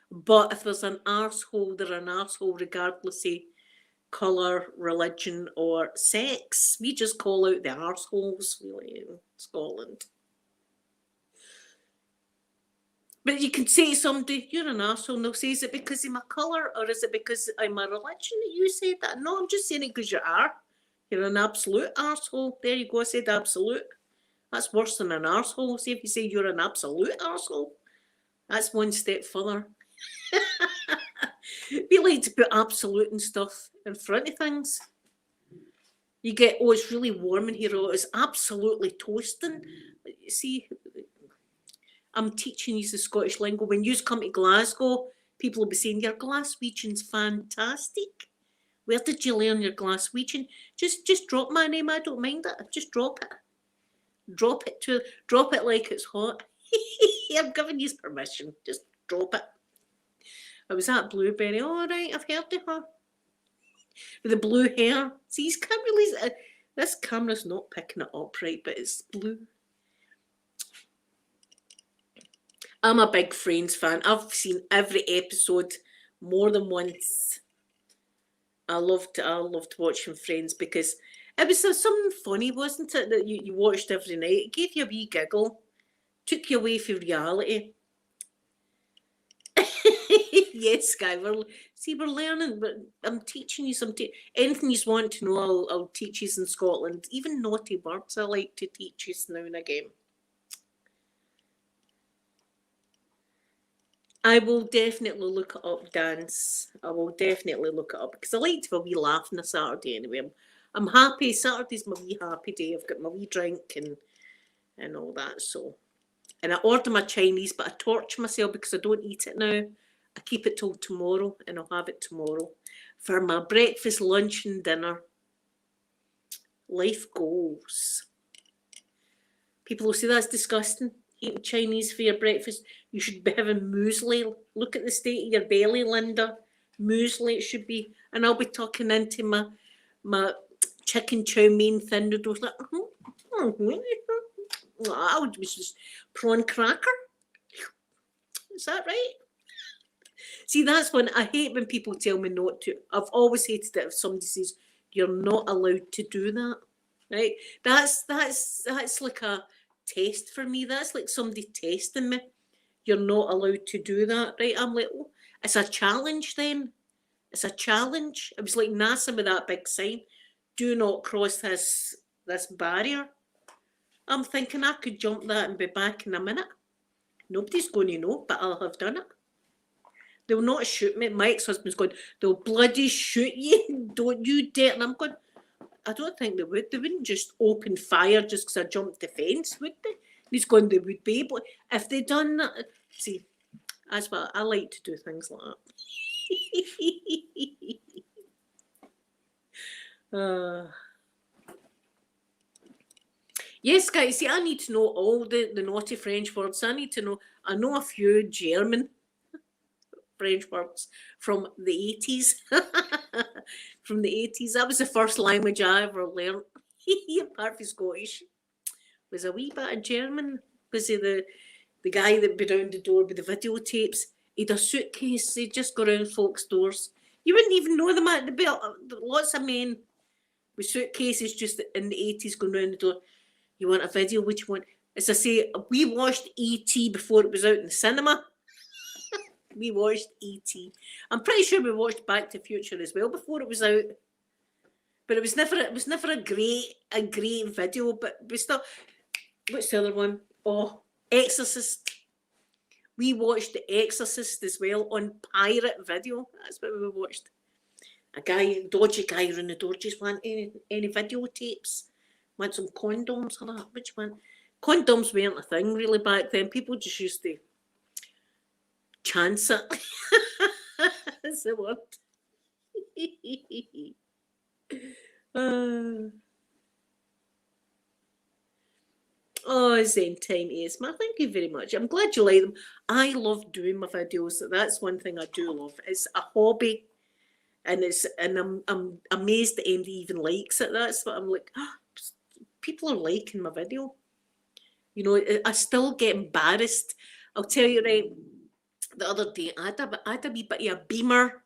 But if there's an arsehole, they're an arsehole regardless of colour, religion or sex. We just call out the arseholes really in Scotland. But you can say to somebody, you're an arsehole, and they'll say, is it because of my colour or is it because I'm my religion that you said that? No, I'm just saying it because you are. You're an absolute arsehole. There you go, I said absolute. That's worse than an arsehole. See if you say you're an absolute arsehole. That's one step further. We like to put absolute and stuff in front of things. You get, oh, it's really warm in here. Oh, it's absolutely toasting. You see, I'm teaching you the Scottish lingo. When you come to Glasgow, people will be saying, your Glaswegian's fantastic. Where did you learn your Glaswegian? Just drop my name. I don't mind it. Just drop it. Drop it like it's hot. I'm giving you permission. Just drop it. I was at Blueberry. All right, I've heard of her. With the blue hair. See, you can't really. This camera's not picking it up right, but it's blue. I'm a big Friends fan. I've seen every episode more than once. I loved watching Friends because it was something funny, wasn't it, that you watched every night? It gave you a wee giggle, took you away from reality. Yes, Sky, we're learning, but I'm teaching you anything you want to know, I'll teach you in Scotland. Even naughty words I like to teach you now and again. I will definitely look it up, Dance. I will definitely look it up because I like to have a wee laugh on a Saturday anyway. I'm happy. Saturday's my wee happy day. I've got my wee drink and all that. So, and I order my Chinese, but I torture myself because I don't eat it now. I keep it till tomorrow, and I'll have it tomorrow for my breakfast, lunch, and dinner. Life goals. People will say that's disgusting. Eating Chinese for your breakfast. You should be having muesli. Look at the state of your belly, Linda. Muesli it should be. And I'll be tucking into my chicken chow mein thin noodles. Like, I would be just prawn cracker. Is that right? See, that's when I hate when people tell me not to. I've always hated it if somebody says you're not allowed to do that. Right? That's like a test for me. That's like somebody testing me. You're not allowed to do that, right? I'm like, oh, it's a challenge then. It's a challenge. It was like NASA with that big sign. Do not cross this barrier. I'm thinking I could jump that and be back in a minute. Nobody's going to know, but I'll have done it. They'll not shoot me. My ex-husband's going, they'll bloody shoot you. Don't you dare. And I'm going, I don't think they would. They wouldn't just open fire just because I jumped the fence, would they? He's going, they would be able. If they'd done that, see, that's what I like to do things like that. Yes, guys, see, I need to know all the naughty French words. I know a few German French words from the 80s. From the 80s. That was the first language I ever learned, apart from Scottish. Was a wee bit of German because of the guy that'd be down the door with the videotapes. He'd a suitcase. He'd just go around folks' doors. You wouldn't even know them at the belt. Lots of men with suitcases just in the 80s going round the door. You want a video? Which one? As I say, we watched E.T. before it was out in the cinema. We watched E.T. I'm pretty sure we watched Back to the Future as well before it was out. But it was never a great video. But we still. What's the other one? Oh, Exorcist. We watched The Exorcist as well on pirate video. That's what we watched. A dodgy guy around the door just want any videotapes. Want some condoms or that? Which one? Condoms weren't a thing really back then. People just used to chance it. That's the word. Oh, Zen Time ASMR, thank you very much. I'm glad you like them. I love doing my videos. That's one thing I do love. It's a hobby, and I'm amazed that anybody even likes it. That's what I'm like. Oh, people are liking my video. You know, I still get embarrassed. I'll tell you, right, the other day I had a wee bit of a beamer.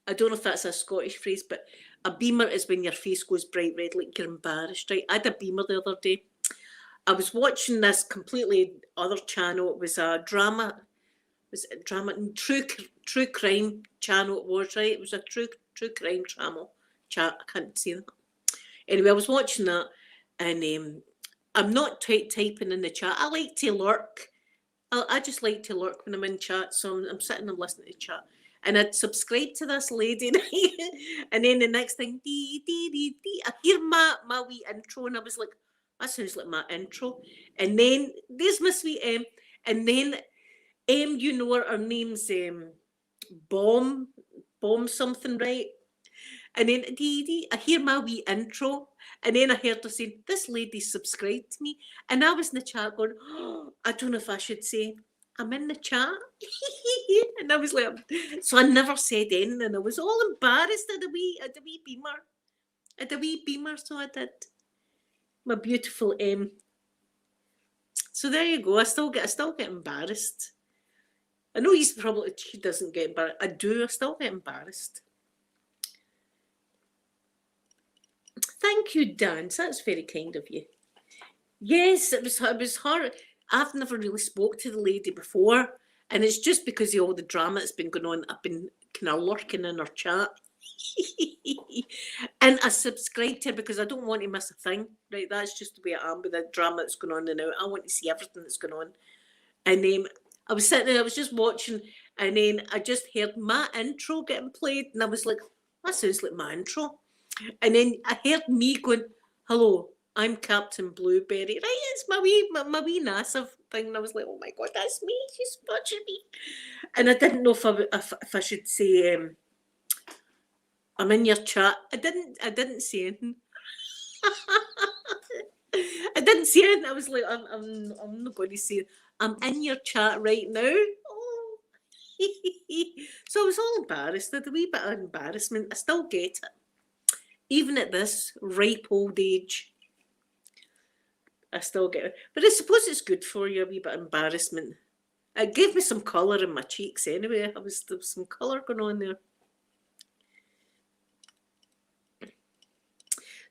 I don't know if that's a Scottish phrase, but a beamer is when your face goes bright red, like you're embarrassed, right? I had a beamer the other day. I was watching this completely other channel. It was a drama. Was it drama? True crime channel it was, right? It was a true crime channel. I can't say that. Anyway, I was watching that, and I'm not typing in the chat. I like to lurk. I just like to lurk when I'm in chat. So I'm sitting and listening to chat. And I'd subscribed to this lady, and then the next thing, I hear my wee intro, and I was like, that sounds like my intro. And then there's my sweet M. And then you know her name's Bomb something, right? And then I hear my wee intro. And then I heard her saying, this lady subscribed to me. And I was in the chat going, oh, I don't know if I should say, I'm in the chat. And I was like, so I never said anything. And I was all embarrassed at the wee beamer. At the wee beamer, so I did. My beautiful M. So there you go. I still get embarrassed. I know she doesn't get embarrassed. I do. I still get embarrassed. Thank you, Dance. That's very kind of you. Yes, it was hard. I've never really spoke to the lady before, and it's just because of all the drama that's been going on. I've been kind of lurking in her chat. And I subscribed to her because I don't want to miss a thing, right? That's just the way I am with the drama that's going on now. I want to see everything that's going on. And I was sitting there, I was just watching, and then I just heard my intro getting played, and I was like, that sounds like my intro. And then I heard me going, hello, I'm Captain Blueberry. Right, it's my wee NASA thing. And I was like, oh my God, that's me. She's watching me. And I didn't know if I should say, I'm in your chat. I didn't say anything. I didn't say anything. I was like, I'm not going to say it. I'm in your chat right now. Oh. So I was all embarrassed. I had a wee bit of embarrassment. I still get it. Even at this ripe old age, I still get it. But I suppose it's good for you, a wee bit of embarrassment. It gave me some colour in my cheeks anyway. There was some colour going on there.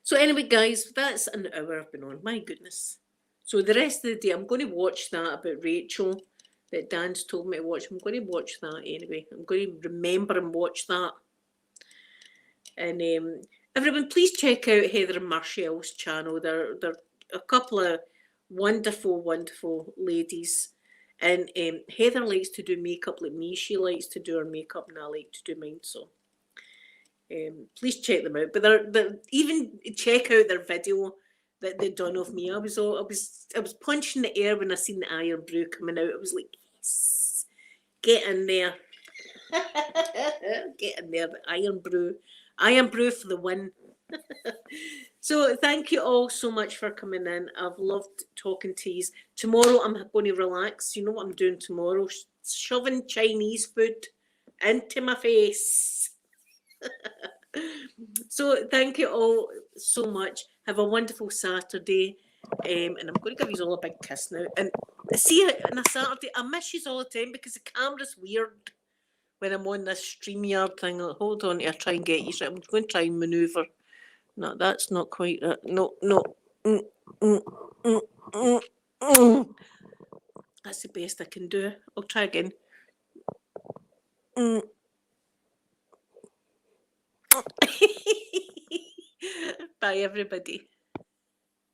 So anyway, guys, that's an hour I've been on. My goodness. So the rest of the day, I'm going to watch that about Rachel that Dan's told me to watch. I'm going to watch that anyway. I'm going to remember and watch that. And everyone, please check out Heather and Marshall's channel. They're a couple of wonderful, wonderful ladies. And Heather likes to do makeup like me. She likes to do her makeup, and I like to do mine. So please check them out. But they're even check out their video that they done of me. I was punching the air when I seen the iron brew coming out. I was like, yes, get in there. Get in there, the iron brew. Iron brew for the win. So thank you all so much for coming in. I've loved talking to you. Tomorrow I'm going to relax. You know what I'm doing tomorrow? Shoving Chinese food into my face. So thank you all so much. Have a wonderful Saturday. And I'm going to give you all a big kiss now. And see, on a Saturday, I miss you all the time because the camera's weird when I'm on this StreamYard thing. Hold on, I'll try and get you. I'm going to try and manoeuvre. No, that's not quite it. No. That's the best I can do. I'll try again. Bye, everybody.